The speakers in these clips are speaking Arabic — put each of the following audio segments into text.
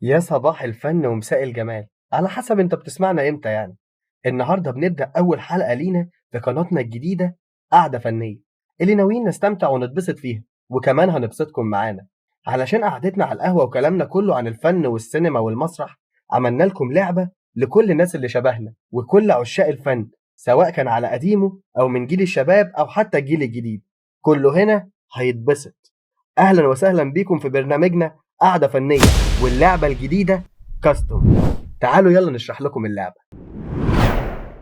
يا صباح الفن ومساء الجمال، على حسب انت بتسمعنا امتى يعني. النهارده بنبدأ أول حلقة لينا في قناتنا الجديدة، قعدة فنية، اللي ناويين نستمتع ونتبسط فيها، وكمان هنبسطكم معانا. علشان قعدتنا على القهوة وكلامنا كله عن الفن والسينما والمسرح، عملنا لكم لعبة لكل الناس اللي شبهنا وكل عشاق الفن، سواء كان على قديمه أو من جيل الشباب أو حتى الجيل الجديد، كله هنا هيتبسط. أهلا وسهلا بيكم في برنامجنا قعدة فنية، واللعبة الجديدة كاستم. تعالوا يلا نشرح لكم اللعبة.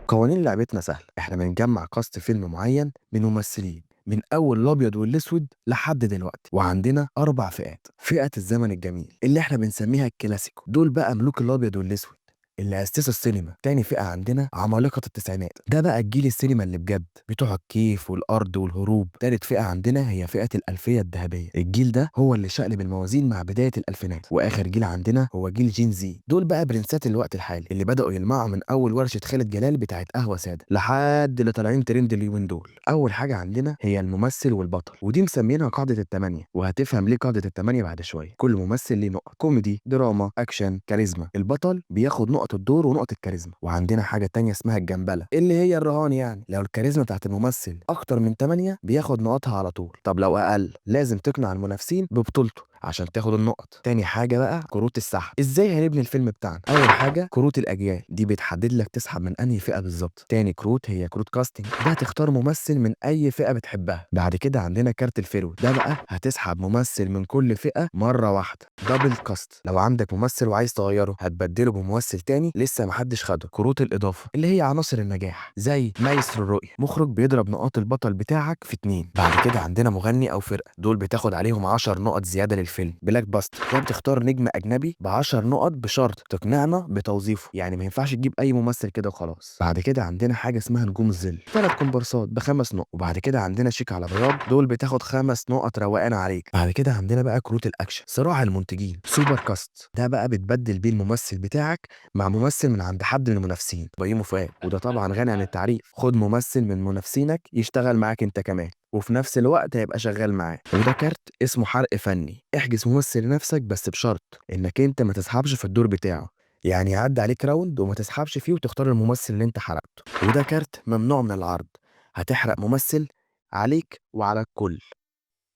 قوانين لعبتنا سهلة. احنا بنجمع كاست فيلم معين من ممثلين من اول الابيض والاسود لحد دلوقتي، وعندنا 4 فئات. فئة الزمن الجميل اللي احنا بنسميها الكلاسيكو، دول بقى ملوك الابيض والاسود اللي اسسوا السينما. تاني فئة عندنا عمالقة التسعينات، ده بقى الجيل السينما اللي بجد، بتوع الكيف والارض والهروب. تالت فئة عندنا هي فئة الالفية الذهبية، الجيل ده هو اللي شقلب الموازين مع بداية الالفينات. واخر جيل عندنا هو جيل جين زي، دول بقى برنسات الوقت الحالي اللي بدأوا يلمعوا من اول ورشة خالد جلال بتاعت قهوة سادة لحد اللي طالعين ترند اليومين دول. اول حاجة عندنا هي الممثل والبطل، ودي مسمينها قاعدة التمانية، وهتفهم ليه قاعدة التمانية بعد شوية. كل ممثل ليه نقط: كوميدي، دراما، اكشن، كاريزما. البطل بياخد نقط الدور ونقط الكاريزما. وعندنا حاجة تانية اسمها الجنبلة، اللي هي الرهان، يعني لو الكاريزما بتاعت الممثل اكتر من 8 بياخد نقطها على طول، طب لو اقل لازم تقنع المنافسين ببطولته عشان تاخد النقط. تاني حاجة بقى كروت السحب. ازاي هنبني الفيلم بتاعنا؟ اول حاجة كروت الاجيال، دي بتحدد لك تسحب من انهي فئة بالظبط. تاني كروت هي كروت كاستنج، ده هتختار ممثل من اي فئة بتحبها. بعد كده عندنا كارت الفيرو، ده بقى هتسحب ممثل من كل فئة مرة واحدة، دبل كاست. لو عندك ممثل وعايز تغيره هتبدله بممثل تاني لسه محدش خده. كروت الاضافة اللي هي عناصر النجاح، زي مايسترو الرؤية، مخرج بيضرب نقاط البطل بتاعك في 2. بعد كده عندنا مغني او فرقة، دول بتاخد عليهم 10 نقط زيادة للفيلم. بلاك باست، ده بتختار نجم اجنبي ب10 نقط بشرط تقنعنا بتوظيفه، يعني ما ينفعش تجيب اي ممثل كده وخلاص. بعد كده عندنا حاجة اسمها نجوم الظل، 3 كومبارسات ب5 نقط. وبعد كده عندنا شيك على بياض، دول بتاخد 5 نقط روقان عليك. بعد كده عندنا بقى كروت الاكشن، صراع المنتجين، سوبر كاست، ده بقى بتبدل بيه الممثل بتاعك مع ممثل من عند حد من المنافسين. بيومي فؤاد، وده طبعا غني عن التعريف، خد ممثل من منافسينك يشتغل معاك انت كمان، وفي نفس الوقت هيبقى شغال معاه. وده كارت اسمه حرق فني، احجز ممثل لنفسك بس بشرط انك انت ما تسحبش في الدور بتاعه، يعني يعدي عليك راوند وما تسحبش فيه وتختار الممثل اللي انت حرقته. وده كارت ممنوع من العرض، هتحرق ممثل عليك وعلى الكل.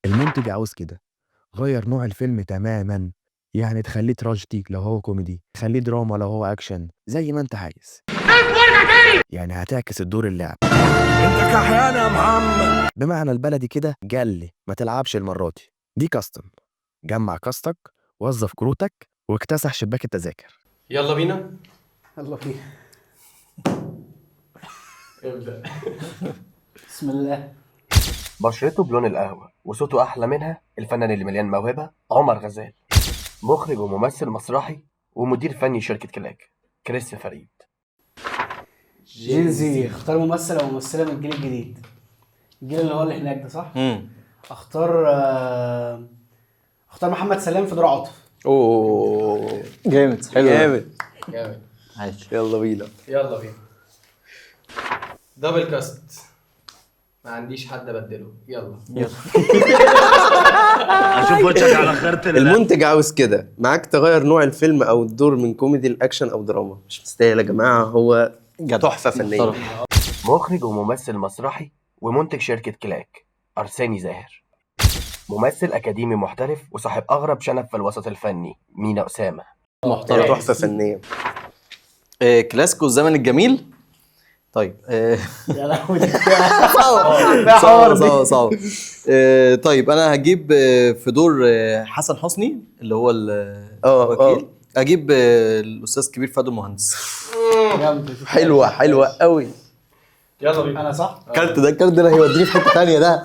المنتج عاوز كده، غير نوع الفيلم تماما، يعني تخليه تراجيدي لو هو كوميدي، تخليه دراما لو هو اكشن، زي ما انت عايز، يعني هتعكس الدور اللعب. انت كحيان يا محمد. بمعنى البلدي كده، جلي ما تلعبش المرة دي كاستم. جمع كاستك، وظف كروتك، واكتسح شباك التذاكر. يلا بينا. يلا فيه. ابدأ. بسم الله. بشرته بلون القهوة وصوته أحلى منها، الفنان اللي مليان موهبة عمر غزال. مخرج وممثل مسرحي ومدير فني شركة كلاك، كريس فريد. جينزي، اختار ممثل او ممثله من الجيل الجديد، الجيل اللي هو اللي هناك ده، صح؟ اختار اختار محمد سلام في دور عاطف. اوه جامد، حلو جامد. جامد. ماشي يلا بينا. يلا بينا. دبل كاست، ما عنديش حد ابدله. يلا. اشوف وجهك على خيرة الله. المنتج عاوز كده معاك تغير نوع الفيلم او الدور من كوميدي لاكشن او دراما، مش مستاهل يا جماعه، هو تحفه فنيه. مخرج وممثل مسرحي ومنتج شركة كلاك، أرساني زاهر. ممثل أكاديمي محترف وصاحب أغرب شنب في الوسط الفني، مينا أسامة. محترم، تحفه فنيه. كلاسيكو الزمن الجميل. طيب يا لهوي. صعب. طيب انا هجيب في دور حسن حسني اللي هو الوكيل، اجيب الاستاذ كبير فؤاد المهندس. حلوه قوي. يلا بينا. انا صح؟ الكارت ده هيوديني في حته ثانيه ده.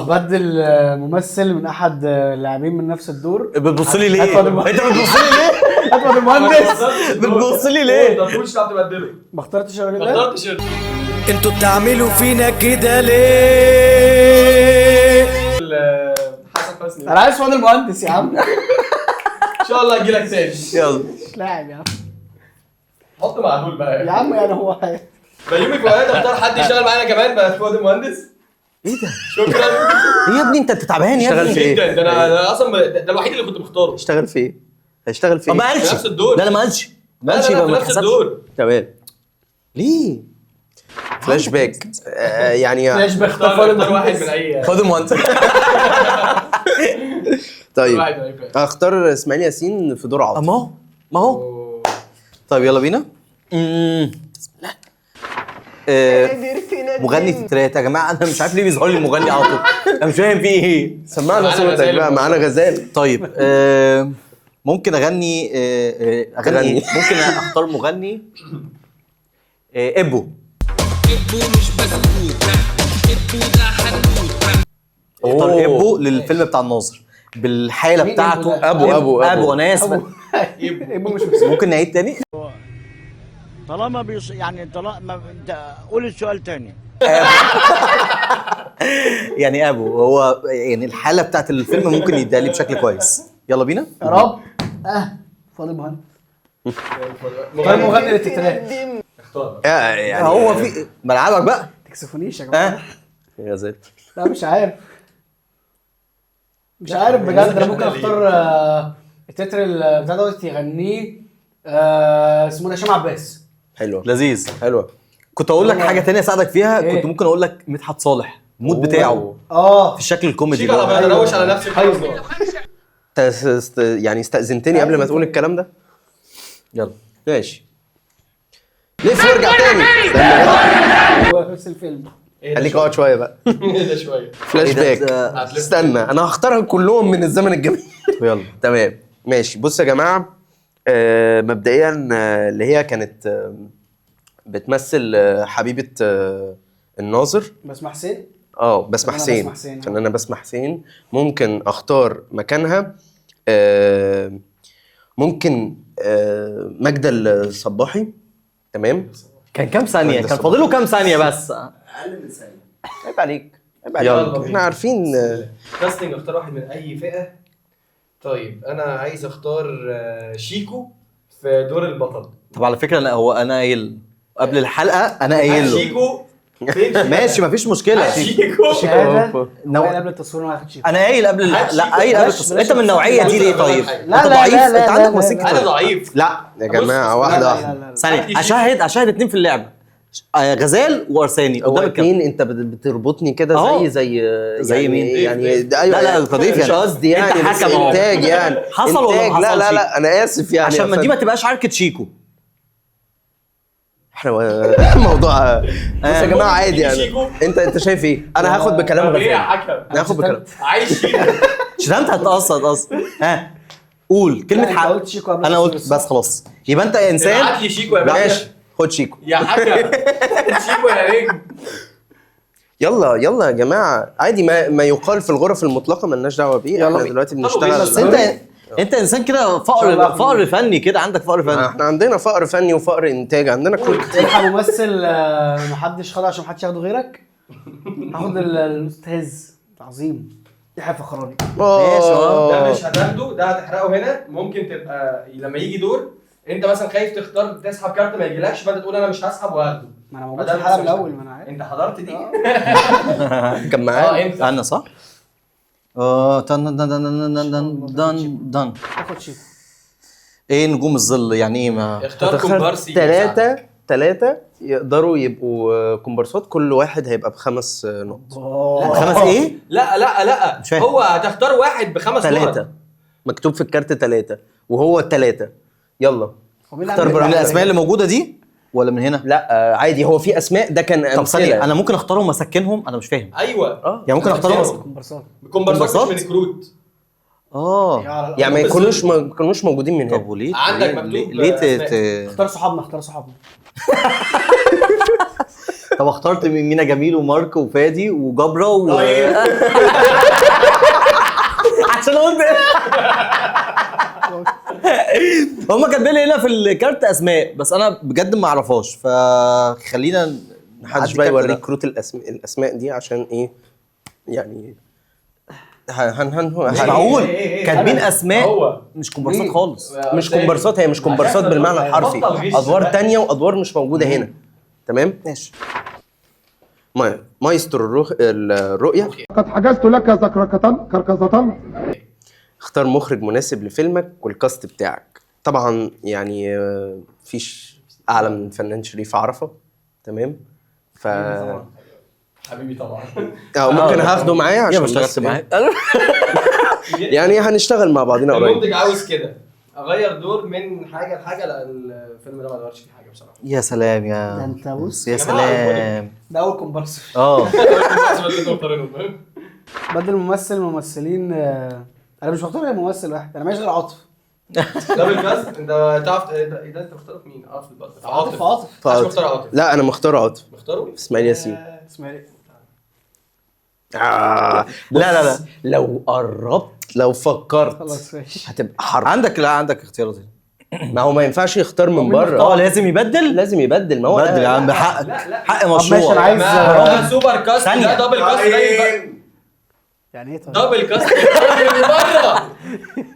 بدل ممثل من احد اللاعبين من نفس الدور. بتبص لي ليه؟ انت بتبص لي ليه؟ ادوار المهندس. بتبص لي ليه؟ ما تقولش تعرف تبدله. ما اخترتش الراجل ده. انتوا بتعملوا فينا كده ليه؟ حسن حسني. انا عايز فؤاد المهندس يا عم. ان شاء الله اجي لك تاني. يلا مش لاعب يا عم. حط معدول بقى يا عم يعني هو بيومي فؤاد اختار حد يشتغل معانا كمان بقى فؤاد المهندس. ايه ده؟ شكرا. ايه يا ابني انت تعبان يا اشتغل ابني؟ في ايه؟ جدا ده انا اصلا ده الوحيد اللي كنت مختاره. اشتغل في ايه؟ هيشتغل في ما ايه؟ قالش في نفس الدور. لا ما قالش لا لا يبقى في ما نفس اتحسبش. الدور. تمام. ليه؟ فلاش باك يعني فلاش باك اختار واحد من اي خد المهندس. طيب واحد من اي فئة. اختار اسماعيل ياسين في دور عاطف. ما هو طيب يلا بينا. بسم الله. مغني تترات يا جماعه، انا مش عارف ليه بيظهر لي المغني على طول. انا مش فاهم فيه ايه. سمعنا معانا صوتك غزال بقى، معانا غزال. طيب ممكن اغني اغني غني. إيه؟ ممكن اختار مغني ابو. اختار ابو للفيلم بتاع الناظر بالحاله مين بتاعته. أبو ده؟ ابو انا اسف. ابو مش مسؤول. ممكن نعيد تاني. طالما يعني طالما انت قول السؤال تاني. يعني ابو هو يعني الحاله بتاعت الفيلم ممكن يديها لي بشكل كويس. يلا بينا. يا رب. فاضل مهندس. طيب مغني للتترات. اختار. يعني هو في ملعبك بقى. تكسفونيش يا جماعه. يا غزال. لا مش عارف. مش عارف بجد. انا ممكن اختار التتر بتاع دوت يغنيه اسمه ده هشام عباس. حلوه لذيذ. حلوه. كنت اقول لك حاجه تانية اساعدك فيها. إيه؟ كنت ممكن اقول لك مدحت صالح المود بتاعه في الشكل الكوميدي شيك على ده. بقى اروش على نفسي خالص. يعني استأذنتني قبل ما تقول الكلام ده. يلا ماشي. لف وارجع تاني. هو نفس الفيلم. خليك اقعد شويه بقى. ده شويه. فلاش إيه ده؟ باك. ده- استنى انا هختارهم كلهم من الزمن الجميل. يلا. تمام ماشي. بص يا جماعه مبدئيا اللي هي كانت بتمثل حبيبه الناظر. بسمة حسين. بسمة فنانة حسين. بسمة حسين. فنانة بسمة حسين. ممكن اختار مكانها ممكن ماجدة الصباحي. تمام. كان كام ثانيه؟ كان فاضله كام ثانيه بس؟ عيب عليك عيب عليك. يلا احنا عارفين. كاستنج اختار واحد من اي فئه. طيب انا عايز اختار شيكو في دور البطل. طب على فكره انا قايل قبل الحلقه، انا قايل له شيكو فين شيكو؟ ماشي مفيش مشكله. شيكو شهاده. نو- قبل التصوير ما اخدش. انا قايل قبل هات لا شيكو. قايل قبل بلاش- التصوير. بلاش انت من النوعيه دي ليه طيب؟ لا، انت لا، ضعيف. لا، لا، انت عندك لا، مسكه. انا ضعيف. لا يا جماعه بص، واحده لا، واحده. لا، لا. ثانيه اشاهد اتنين في اللعبه. غزال وارساني هو قدام الكاميرا. اتنين انت مين كده أهو. زي زي مين؟ يعني ده ايوه لا، كضيف مش يعني. قصدي انت يعني بس حكم أهو. انتاج يعني حصل ولا ما إنتاج. لا لا حصلش؟ لا انا اسف يعني عشان ما دي يا ما فندم. تبقاش عركه شيكو. احنا موضوع بص يا جماعه عادي يعني. شيكو. انت شايف ايه؟ انا هاخد بكلام طب ليه يا غزال. حكم؟ ناخد بكلام. عايش شيكو. شتمت هتقصد اصلا. قول كلمه لا، انت حق. قلت شيكو قبل انا قلت التصوير، بس خلاص. يبقى انت انسان. ابعت لي شيكو يا باشا. ماشي خد شيكو. يا حكم. شيكو يا نجم. يلا يلا يا جماعه عادي ما يقال في الغرف المطلقه مالناش دعوه بيه. احنا دلوقتي بنشتغل. بس انت انسان كده فقر فني كده. عندك فقر فني. احنا عندنا فقر فني وفقر انتاج. عندنا كل تلحق ممثل محدش خده عشان محدش ياخده غيرك. هاخد الاستاذ عظيم يحيى فخراني. ده مش هتاخده، ده هتحرقه هنا. ممكن تبقى لما يجي دور انت مثلا خايف تختار تسحب كارت ما يجيلكش، فانت تقول انا مش هسحب وهاخده. ما انا موجود في الحلقه من الاول. ما انا عارف. انت حضرت دي؟ كان معايا. انت انا صح؟ دن دن دن دن دن دن دن. هاخد شيكو. ايه نجوم الظل يعني ايه؟ ما اختار كومبارسي. ثلاثة يقدروا يبقوا كومبارسات. كل واحد هيبقى بخمس نقط. خمس ايه؟ لا مش فاهم. هو هتختار واحد ب5 ثلاثة نقط. مكتوب في الكارت 3 وهو الثلاثة. يلا اختار من الاسماء اللي موجوده دي ولا من هنا؟ لا عادي. هو في اسماء ده كان طب ثانيه، امثله. انا ممكن اختارهم واسكنهم؟ انا مش فاهم. ايوه يعني ممكن اختارهم كومبارسات. كومبارسات مش من كروت. يعني ما يكونوش موجودين من طب هنا. وليه؟ عندك ليه- مكتوب ليه أسماء. اختار صحابنا. طب اخترت مينا جميل ومارك وفادي وجبره طيب. عشان قلت هما كاتبين لي هنا في الكارت اسماء بس انا بجد ما اعرفهاش، فخلينا محدش بقى يوريك كروت الاسماء دي عشان ايه يعني. مش معقول إيه. كاتبين اسماء هو مش كومبارسات خالص. مش كومبارسات. هي مش كومبارسات بالمعنى الحرفي. بطل غش ادوار بقى. تانية وادوار مش موجوده هنا. تمام ماشي. مايسترو الرؤية. قد حجزت لك كركزة. اختار مخرج مناسب لفيلمك والكاست بتاعك. طبعا يعني مفيش اعلى من الفنان شريف عرفة. تمام. ف حبيبي طبعا. ممكن هاخده معايا عشان اشتغلت معاك. يعني هنشتغل مع بعضنا قريب. المنتج عاوز كده اغير دور من حاجه لحاجه، لا الفيلم ده ما غيرش فيه حاجه بصراحه. يا سلام ده انت بص يا سلام. ده اول كومبارس. بدل ممثلين انا مش بختار غير ممثل واحد، انا ماشي غير عاطف. دبل كاست. انت تعرف ايه ده؟ انت مختار مين؟ عاطف. عاطف مختار عاطف. لا انا مختار عاطف. مختاره اسماعيل ياسين. اسماعيل. لا لو قربت لو فكرت خلاص ماشي. هتبقى حرب. عندك اختيارات. ما هو ما ينفعش يختار من بره. لازم يبدل. لازم يبدل. ما هو بدل يا عم لا. حق ماشي مشروع. انا عايز ده سوبر كاست. ثانية. ده دبل كاست. يعني ايه طيب؟ دبل كاست من بره.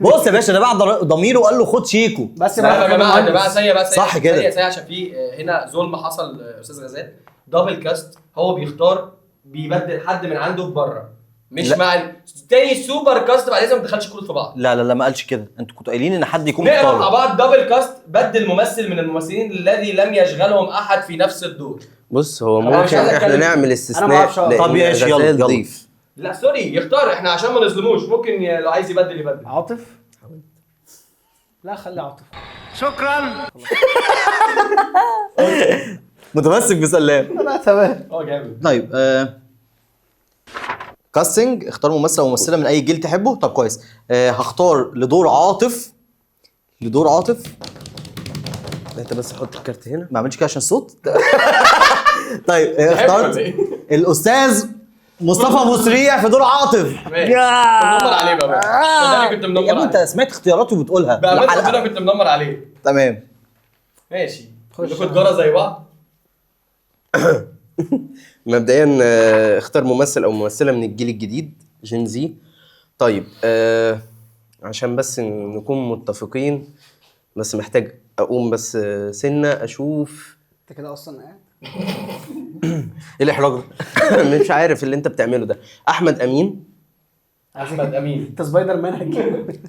بص يا باشا ده بعد ضميره وقال له خد شيكو. بس لا يا جماعه ثانيه صح كده. ثانيه عشان في هنا ظلم حصل. استاذ غزال دبل كاست هو بيبدل حد من عنده بره، مش لا. مع تاني سوبر كاست. بعد كده ما تدخلش كروت في بعض. لا ما قالش كده. انتوا كنتوا قايلين ان حد يكون نقرا مع مختار. بعض. دبل كاست بدل ممثل من الممثلين الذي لم يشغلهم احد في نفس الدور. بص هو أنا مش ممكن عايز احنا أتكلم. نعمل أنا ما استثناء. أعرفش. لأن طب ماشي، غزال يلا. ضيف. لا سوري يختار. احنا عشان ما نظلموش ممكن لو عايز يبدل. عاطف. لا خلي عاطف. متمسك بسلام. لا تمام. جامد. طيب كاستنج. اختار ممثل او ممثله من اي جيل تحبه. طب كويس. هختار لدور عاطف. انت بس حط الكارت هنا. ما اعملش كده عشان الصوت. طيب اخترت الاستاذ مصطفى ابو سريع في دور عاطف. كنت منمر عليه بقى. صدقني كنت يا منمر ابني انت عليه. سمعت اختياراته وبتقولها. بقى الحلقة. انا كنت منمر عليه. تمام. ماشي. ناخد جرة زي بعض. مبدئيا اختار ممثل او ممثله من الجيل الجديد جين زي. طيب عشان بس نكون متفقين، بس محتاج اقوم بس سنه اشوف. انت كده اصلا قاعد. ايه الاحراج ده؟ مش عارف اللي انت بتعمله ده. احمد امين. انت سبايدر مان هتجيب.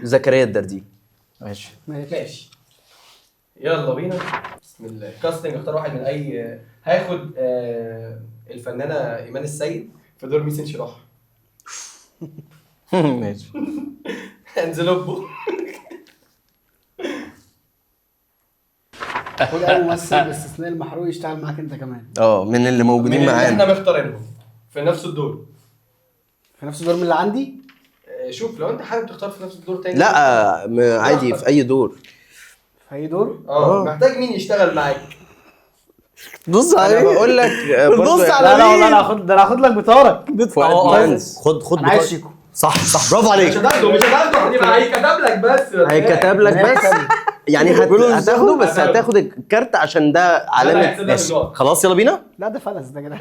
زكريا الدردي. ماشي. ماشي. يلا بينا. بسم الله. كاستنج. اختار واحد من اي. هاخد الفنانه ايمان السيد في دور ميس انشراح. ماشي. انزلوبو. خد اي ممثل باستثناء المحروق يشتغل معاك انت كمان. من اللي موجودين احنا معانا. مختارينهم في نفس الدور. في نفس الدور من اللي عندي. شوف لو انت حابب تختار في نفس الدور تاني. لا عادي في اي دور. في اي دور. محتاج مين يشتغل معاك؟ بص انا بقول لك بص على لا انا هاخد لك بطارك. خد انا عايز شيكو. صح برافو عليك. مش هتاخده هتبقى هيكتب لك بس. هيكتب لك بس. يعني هتاخده بس هتاخد الكارت عشان ده علامه. ماشي. خلاص يلا بينا. لا ده فلس ده كده.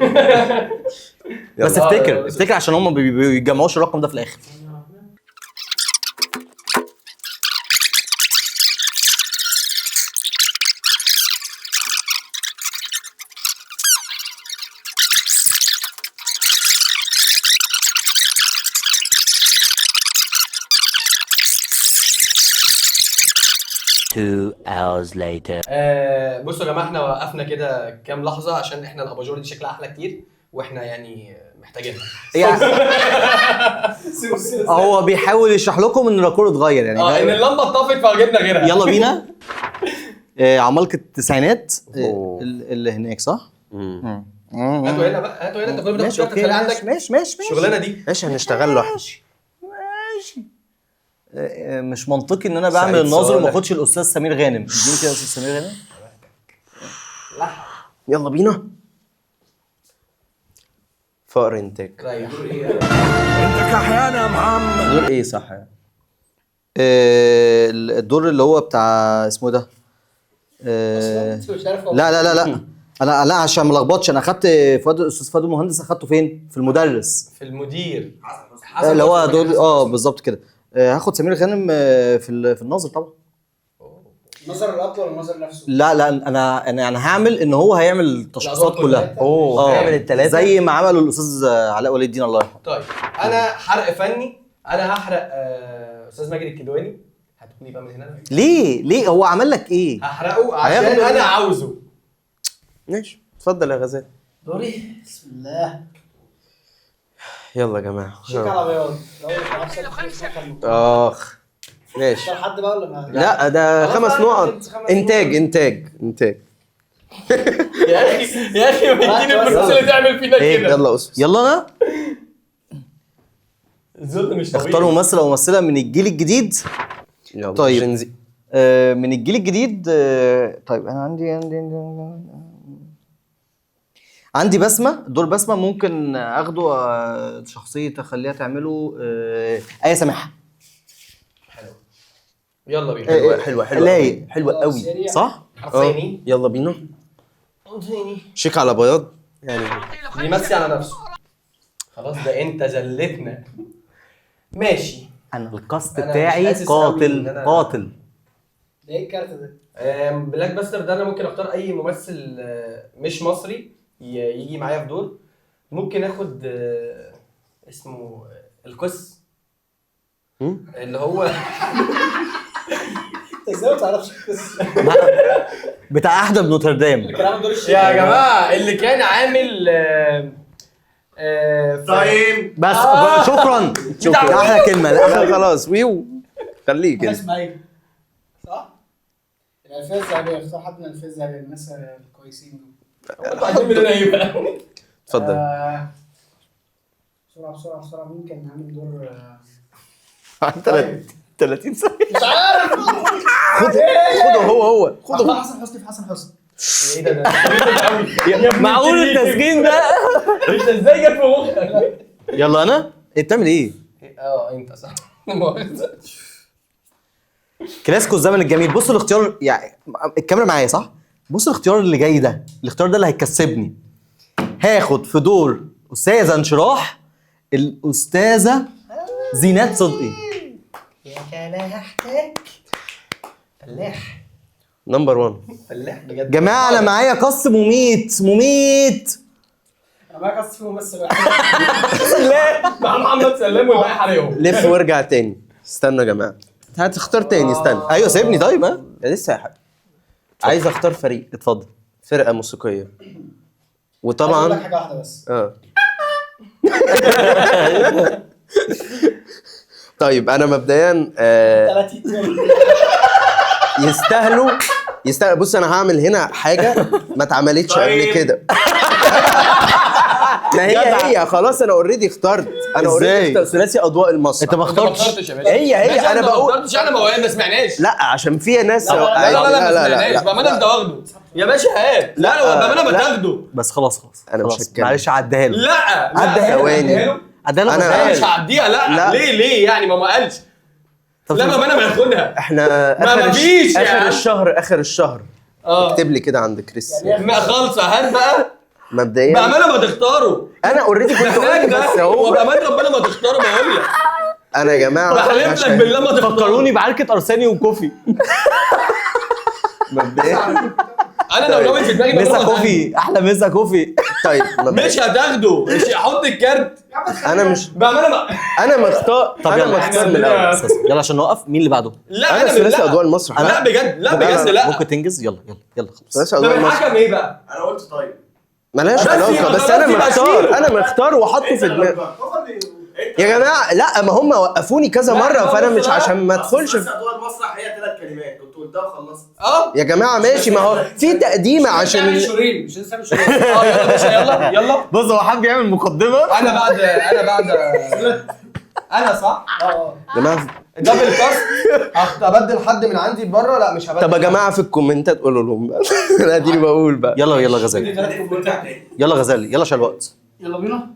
بس افتكر عشان هم بيجمعوش الرقم ده في الاخر. بصوا يا جماعه احنا وقفنا كده كام لحظه عشان احنا الاباجوره دي شكلها احلى كتير واحنا يعني محتاجينها. هو بيحاول يشرح لكم ان الراكور اتغير يعني. ان اللمبه اتطفت فجبنا غيرها. يلا بينا. عمالقة التسعينات اللي هناك صح؟ هاتوا هنا بقى. هاتوا هنا. انت كل ماشي اوكي. ماشي الشغلانه دي. ماشي هنشتغل له. ماشي. مش منطقي ان انا بعمل الناظر وما اخدش الاستاذ سمير غانم. اديني كده يا استاذ سمير غانم. يلا بينا. فقر انتاج. دور ايه؟ انت كحيان يا محمد. دور ايه صح يعني؟ الدور اللي هو بتاع اسمه ده. لا انا لا عشان ما لخبطش. انا اخدت استاذ فؤاد المهندس. اخدته فين؟ في المدرس. في المدير. اللي هو دور بالظبط كده. هاخد سمير غانم في الناظر طبعا. النظر الاب ولا النظر نفسه؟ لا انا هعمل ان هو هيعمل التشخيصات كلها. هيعمل الثلاثه زي ما عملوا الاستاذ علاء ولي الدين الله يرحمه. طيب انا حرق فني، انا هحرق استاذ ماجد الكدواني. هتقولي بقى من هنا ليه هو عمل لك ايه؟ هحرقه عشان انا عاوزه. ماشي اتفضل يا غزال. دوري. بسم الله. يلا يا جماعه. شيك على بياض. ماشي. اختار حد بقى ولا ما؟ لا ده 5 نقط. انتاج يا اخي ما يديني الفلوس اللي تعمل فينا كده. يلا اسس. يلا انا الظل مش طبيعي. اختار ممثل او ممثله من الجيل الجديد. يلا طيب. جنزي. من الجيل الجديد. طيب انا عندي بسمه، دور بسمه ممكن اخده شخصيه اخليها تعمله آية سماحه. يلا بينا. حلوه قوي صح؟ حرفيني يلا بينا. شيك على بياض يعني بيمسي على نفسه. خلاص ده انت زلتنا. ماشي. انا الكاست أنا بتاعي مش حاسس أوي إن قاتل. ده ايه الكارت ده؟ بلاك باستر ده انا ممكن اختار اي ممثل مش مصري يجي معايا في دور. ممكن اخد اسمه القس اللي هو انت ازاي ما تعرفش القصه؟ بتاع احدى بنوتردام. كان عامل دور الشيخ يا جماعه اللي كان عامل طيب بس شكرا احلى كلمه. لا خلاص ويو خليك كده. اسمها ايه؟ صح؟ الألفية الذهبية. اختار حد من الألفية الذهبية، الناس الكويسين دول. عايزين مننا ايه بقى؟ اتفضل. بسرعة مين كان عامل دور 30 ثانيه. مش عارف. خده هو خده حسن حسني في حسن حسني. ايه ده؟ معقول التسجيل ده؟ انت ازاي جت في مخك؟ يلا انا انت بتعمل ايه؟ انت صح. كلاسيكو الزمن الجميل. بص الاختيار يعني الكاميرا معايا صح؟ بص الاختيار اللي جاي ده، الاختيار ده اللي هيكسبني. هاخد في دور استاذه انشراح الاستاذه زينات صدقي. يا فلاح فلاح نمبر 1. فلاح بجد. جماعه انا معايا قص مميت. انا معاك قصة ممثل واحد. مع محمد سلام والباقي حريهم. لف وارجع تاني. استنى يا جماعه هتختار تاني. استنى. ايوه سيبني طيب. لسه يا حاج. عايز اختار فريق. اتفضل. فرقه موسيقيه. عايز أقول لك وطبعا حاجة واحدة بس. طيب انا مبدئيا 30 يستاهلوا. بص انا هعمل هنا حاجه ما اتعملتش قبل كده. ما هي خلاص انا اوريدي اخترت. انا اوريدي ثلاثي اضواء المسرح. انت ما اخترتش يا باشا. هي انا بقول. ما اخترتش انا ما سمعناش. لا عشان فيها ناس. لا بامانه انت واخده يا باشا. هات. لا بامانه ما تاخده. بس خلاص انا مش هتكلم. معلش عديها له. لا عديها ثواني. انا مش هعديها. لا ليه يعني ما قالش. لا بامانه ما ياخدها. احنا اخر الشهر اكتب لي كده عند كريس. ما خالصه. هات بقى مبدئيا بامانه ما تختاره. انا اوريدي كنت قلت بس هو بامانه ربنا ما تختاره. بقول لك انا يا جماعه بحلف لك بالله ما تختاروني. فكروني بعركه ارساني وكوفي. مبدئيا انا لو ناوي في دماغي مسا كوفي. احلى مسا كوفي. طيب مش هتاخده. مش هحط الكارت. انا مش بامانه انا مختار. طب انا يلا مختار من الاول. يلا عشان نوقف. مين اللي بعده؟ لا انا ثلاثي اضواء المسرح. لا بجد. لا ممكن تنجز. يلا خلاص. ثلاثي طب اضواء المسرح الحكم ايه بقى؟ انا قلت طيب ملهاش بس علاقه. يبقى بس خلاص انا يبقى مختار. شيل. انا مختار وحطه في دماغي. يا جماعه لا ما هم وقفوني كذا مره فانا مش عشان ما ادخلش بس اضواء المسرح هي 3 كلمات كنت قلتها وخلصت. يا جماعه ماشي. ما هو في تقديمه عشان شورين مش لسه شورين. يلا يا باشا. يلا بص هو حابب يعمل مقدمه. انا بعد انا صح. يا جماعه. دبل كاست. ابدل حد من عندي بره. لا مش هبدل. طب يا جماعه في الكومنتات قولوا لهم بقى. انا اديني بقول بقى. يلا غزال. يلا غزال. يلا عشان الوقت. يلا بينا.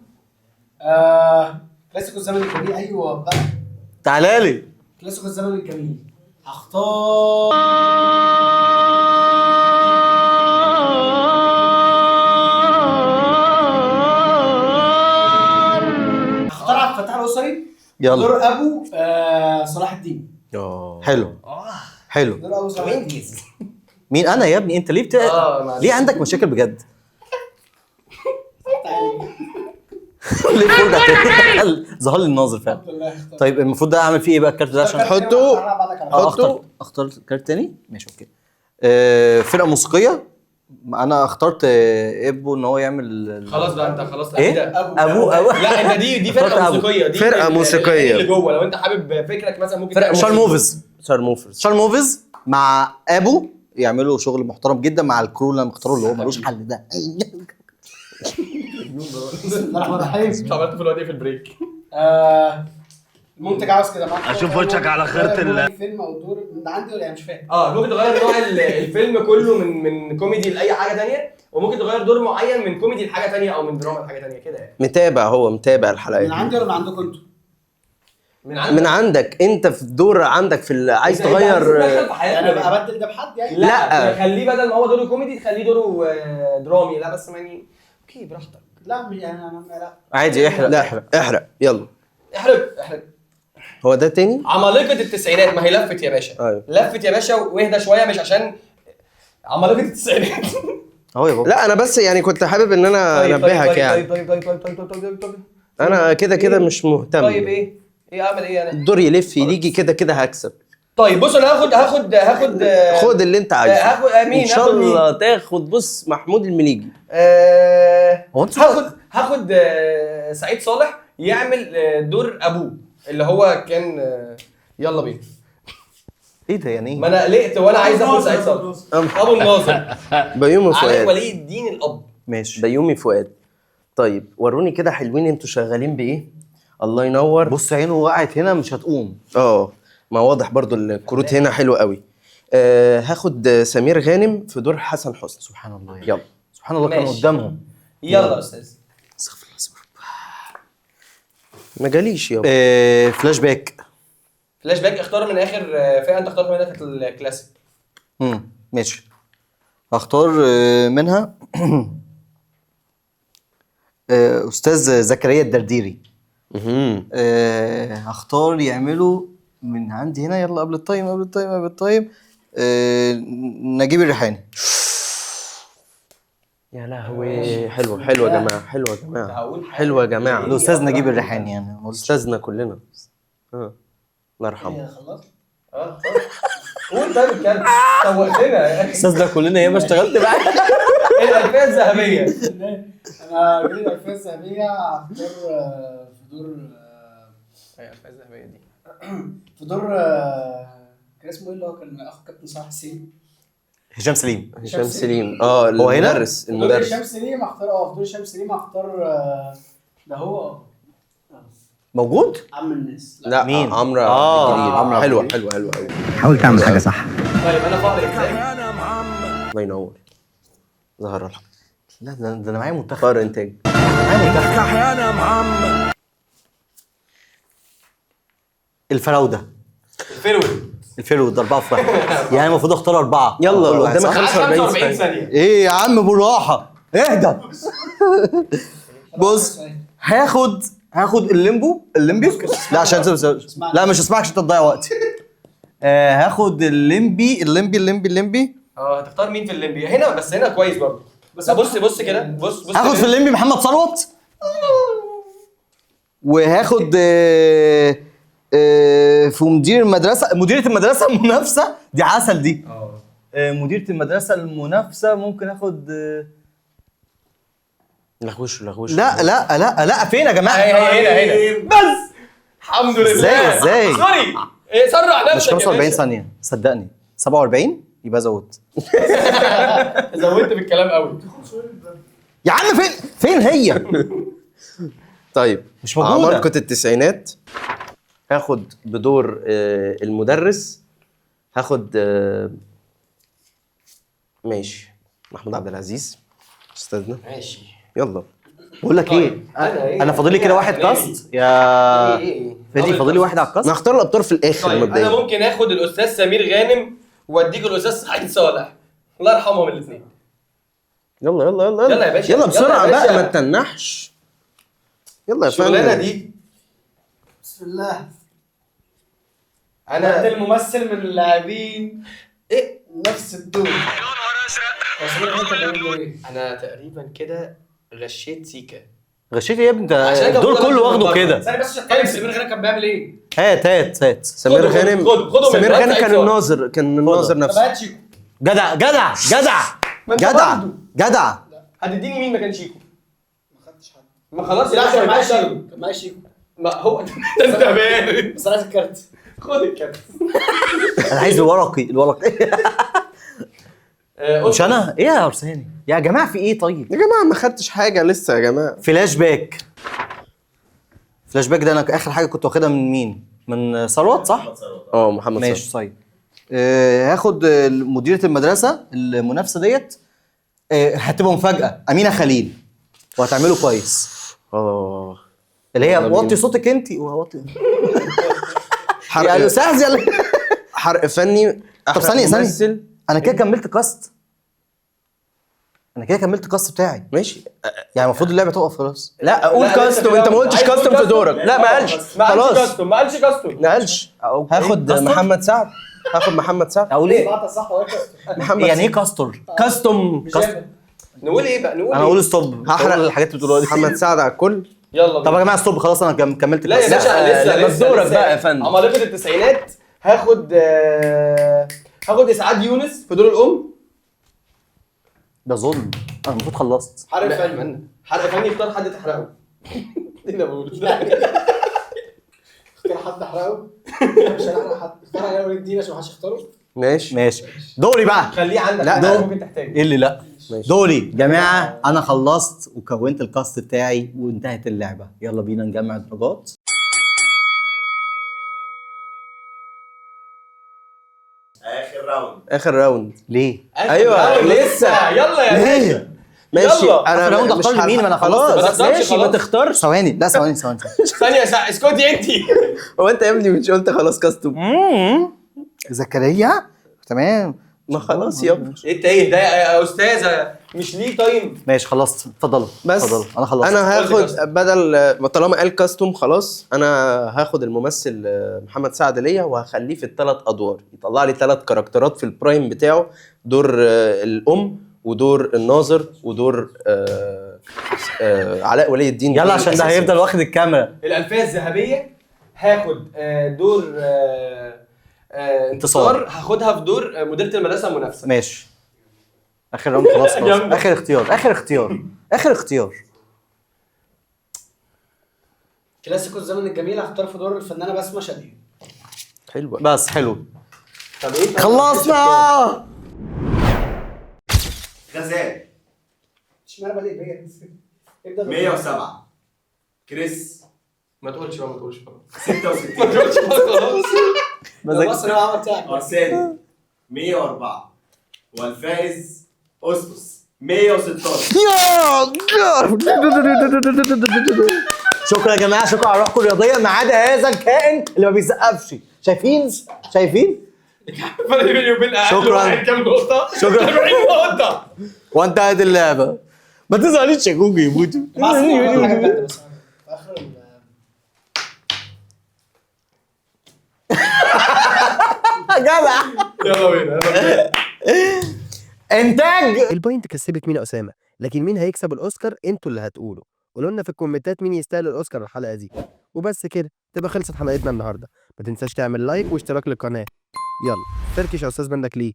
كلاسيكو الزمن الجميل. ايوه بقى تعالى لي. كلاسيكو الزمن الجميل. هختار عبد الفتاح الاسري. يلا. دور ابو صلاح الدين. حلو. حلو. دور ابو صلاح. مين انا يا ابني؟ انت ليه ليه عندك مشاكل بجد؟ ليه فرجة ظهر لي الناظر فعلا. طيب المفروض ده اعمل فيه ايه بقى الكارت ده عشان حطه. اختار كارت تاني؟ ماشي اوكي. فرقه موسيقيه. انا اخترت ابو ان هو يعمل خلاص بقى انت خلاص ايه؟ ابو لا انت دي فرقه اخترت أبو. موسيقيه، دي فرقة موسيقية. اللي جوه لو انت حابب فكرك مثلا ممكن فرقه شارموفز. شارموفرز. شارموفز مع ابو يعملوا شغل محترم جدا مع الكرو اللي انا مختاره اللي هو ملوش حل ده. بسم الله الرحمن الرحيم. مش عملت في الوقت في البريك. المنتج عاوز كده معاك. اشوف وشك على خيرة الله. فيلم او دور من عندي ولا مش فاهم؟ ممكن تغير نوع الفيلم كله من كوميدي لاي حاجه ثانيه، وممكن تغير دور معين من كوميدي لحاجه ثانيه او من دراما لحاجه ثانيه كده يعني. متابع الحلقات من عندي ولا من عندكم انتوا؟ من عندك انت في الدور عندك في عايز تغير يعني ابقى ابدل ده بحد يعني؟ لا خليه بدل ما هو دوره كوميدي تخليه دوره درامي. لا بس يعني اوكي براحتك. لا يعني انا لا عادي احرق. لا احرق يلا. احرق. هو ده تاني عمالقه التسعينات، ما هي لفت يا باشا. ايوه لفت يا باشا واهدى شويه، مش عشان عمالقه التسعينات. اهو يا بابا. لا انا بس يعني كنت حابب ان انا انبهك يعني. طيب انا كده مش مهتم. طيب ايه اعمل ايه انا؟ الدور يلف يجي كده هكسب. طيب بص انا هاخد خد اللي انت عايزه. هاخد مين؟ ان شاء الله تاخد بص محمود المليجي. هو انت هاخد سعيد صالح يعمل دور ابوه اللي هو كان يلا بينا. ايه ده يعني ايه؟ ما انا قلقت وانا عايز اخد سعيد صالح. ابو الناظر بيومي علي فؤاد. ولي الدين الاب. ماشي. بيومي فؤاد. طيب وروني كده حلوين انتوا شغالين بايه؟ الله ينور. بص عينه وقعت هنا مش هتقوم. ما واضح برضو الكروت هنا حلو قوي. هاخد سمير غانم في دور حسن حسني. سبحان الله. يلا. سبحان الله كانوا ماشي. قدامهم. يلا يا استاذ. استغفر الله. ما جاليش يابا. فلاش باك. فلاش باك اختار من اخر فئه انت اخترت منها في الكلاسيك. ماشي. هختار منها استاذ زكريا الدرديري. هختار يعملوا من عندي هنا. يلا قبل الطيب نجيب الريحاني. يا لهوي. حلوه يا جماعه. حلوه يا جماعه. الاستاذ نجيب الريحاني يعني استاذنا كلنا. الله يرحمه. خلاص قول طيب الكلام سوقتنا. استاذنا كلنا ياما اشتغلت معاك. الالفيه الذهبيه. انا جريت الالفيه الذهبيه هختار في دور الالفيه الذهبيه دي في دور كان اسمه ايه اللي هو كان اخو كابتن صلاح حسين؟ هشام سليم. هو هنا؟ المدرس. دور هشام سليم هختار في دور هشام سليم هختار ده هو موجود؟ عم الناس. لا مين؟ عمرو عمرو حلوه حاول تعمل حاجه صح. طيب انا فاضي ازاي؟ الله ينور. ظهر الحق. لا ده انا معايا منتخب. فار انتاج. الفراوده. الفرود 4 في 1. يعني المفروض اختار 4. يلا قدامك 45 ثانيه. ايه يا عم بالراحه اهدى. بص هاخد الليمبي. لا عشان لا مش هسمعك عشان تضيع وقت. هاخد الليمبي. هتختار مين في الليمبي هنا؟ بس هنا كويس برضه. بس بص كده بص هاخد في الليمبي محمد ثروت. وهاخد في مديرة المدرسة المنافسة دي عسل دي. مديرة المدرسة المنافسة ممكن اخد لغوش لا فين يا جماعة؟ هنا بس الحمد لله. ازاي سوري سرع نفسك. مش 45 ثانية صدقني. 47 يبقى زودت. زودت بالكلام قوي يا عم فين هي؟ طيب مش موجودة. عمالقة التسعينات. هاخد بدور المدرس. هاخد ماشي محمود عبد العزيز استاذنا. ماشي يلا. بقول لك ايه؟ انا فاضل لي كده واحد كاست يا فادي. فاضل لي واحد على الكاست. نختار الابطال في الاخر. طيب مبدئيا انا ممكن اخد الاستاذ سمير غانم واديك الاستاذ سعيد صالح الله يرحمهم الاثنين. يلا يلا يا باشا. يلا بسرعه يلا يا بقى باشا. ما تتنحش. يلا يا فندم. الشغلانه دي بسم الله. انا الممثل من اللاعبين ايه نفس الدور. هو سمير غانم كان بيعمل دور ايه؟ انا تقريبا كده غشيت سيكا. غشيت يا ابني انت عشان كده الدور بقول كله لك واخده بره. كده. ثانية بس عشان اتكلم سمير غانم كان بيعمل ايه؟ هات سمير خدوا- غانم خدوا سمير من غانم وقت كان أيوة. الناظر، كان الناظر طب نفسه. هات شيكو. جدع جدع جدع ما انت جدع برضه. جدع. هتديني مين مكان شيكو؟ ما خدتش حد. ما خلاص يا لا باشا كان معايا يبقى شيكو، كان معايا شيكو ما هو ده انت بارد. بس انا عايز الكارت. خد الكارت. انا عايز الورقي مش انا ايه يا ارساني يا جماعه في ايه طيب؟ يا جماعه ما خدتش حاجه لسه يا جماعه. فلاش باك ده انا اخر حاجه كنت واخدها من مين؟ من ثروت صح؟ محمد ماشي طيب. هاخد مديره المدرسه المنافسه ديت. هتبقى مفاجاه امينه خليل وهتعمله كويس. اللي هي يلا بينا. وطي صوتك انت ووطي حرق يا استاذ يلا حرق فني. طب أحرق ثانيه ممثل. انا كده كملت كاست. بتاعي ماشي. يعني المفروض اللعبه تقف خلاص. لا قول لا، كاستم، لسه انت ما في قلتش عايز تقول كاستم في كاستم؟ دورك. لا ما قالش ما قالش خلاص كاستم، ما قالش كاستم. ما قالش. هاخد كاستم؟ محمد سعد. هاخد محمد سعد. اقول ايه؟ سمعت صح ولا محمد يعني ايه سعد. كاستور؟ كاستم. نقول ايه بقى؟ نقول انا ايه؟ اقول ستوب. هحرق الحاجات اللي بتقولوها دي. محمد سعد على الكل. يلا طب يا جماعه ستوب خلاص انا كملت لا يا الكاست. باشا لما لسه بدورك بقى يا فندم. عمالقة التسعينات. هاخد اسعاد يونس في دور الام. ده ظلم انا المفروض خلصت. حرق لا، فني. حرق فني اختار حد تحرقه. دي انا بقول اختار حد احرقه. مش هنحرق حد. اختار علي ولي الدين عشان ما حدش يختاره. ماشي. دوري بقى. خليه عندك. لا، لا دور. ممكن تحتاجه. ايه اللي لا؟ ماشي. دوري جماعه انا خلصت وكونت الكاست بتاعي وانتهت اللعبه. يلا بينا نجمع الدرجات. اخر راوند. ليه؟ ايوه لسه. يلا يا باشا. ماشي. يلا. آخر راوند مش اختار لمين؟ ما انا خلاص خلصت. ما تختارش ماشي. ما خلاص. تختارش. ثواني لا ثواني ثانية اسكتي انت. هو انت يا ابني مش قلت خلاص كاستم؟ زكريا تمام. ما خلاص يابا. انت ايه ده يا استاذه؟ مش ليه تايم. ماشي خلصت. اتفضلوا بس اتفضلوا انا خلصت. انا قول لي هاخد كاستم. بدل ما طالما قال كاستم خلاص انا هاخد الممثل محمد سعد ليا وهخليه في الثلاث ادوار. يطلع لي 3 كاركترات في البرايم بتاعه. دور الام ودور الناظر ودور علاء ولي الدين. يلا عشان ده الأساسي. هيفضل واخد الكاميرا. الالفيه الذهبيه هاخد دور انتصار. هاخدها في دور مديرة المدرسه المنافسه. ماشي. اخر راوند خلاص خلاص. جامدة. اخر اختيار. كلاسيكو الزمن الجميل هختار في دور الفنانه بسمه شاديه. حلوه. بس حلو. طب ايه؟ خلصنا. غزال اشمعنى بادئ بيا؟ ابدا 107. كريس ما تقولش بقى، ما تقولش بقى. 66. ما تقولش بقى خلاص. بص انا العمل بتاعك. ارساني 104. والفائز اسطس 116. شكرا يا جماعه، شكرا على روحكم الرياضيه ما عدا هذا الكائن اللي ما بيسقفش. شايفين؟ فرق بيني وبين اقل شكراً. واحد كام نقطه؟ شكراً. 40 نقطه. وانتهت اللعبه. ما تزعليش يا جوجي يا بوتو. حاجه بجد بس في اخر جدع. يلا بينا. انتاج. البوينت كسبت مين يا اسامه، لكن مين هيكسب الاوسكار انتوا اللي هتقولوا. قولوا لنا في الكومنتات مين يستاهل الاوسكار الحلقه دي. وبس كده تبقى خلصت حلقتنا النهارده. ما تنساش تعمل لايك واشتراك للقناه. يلا فركش يا استاذ منك ليه.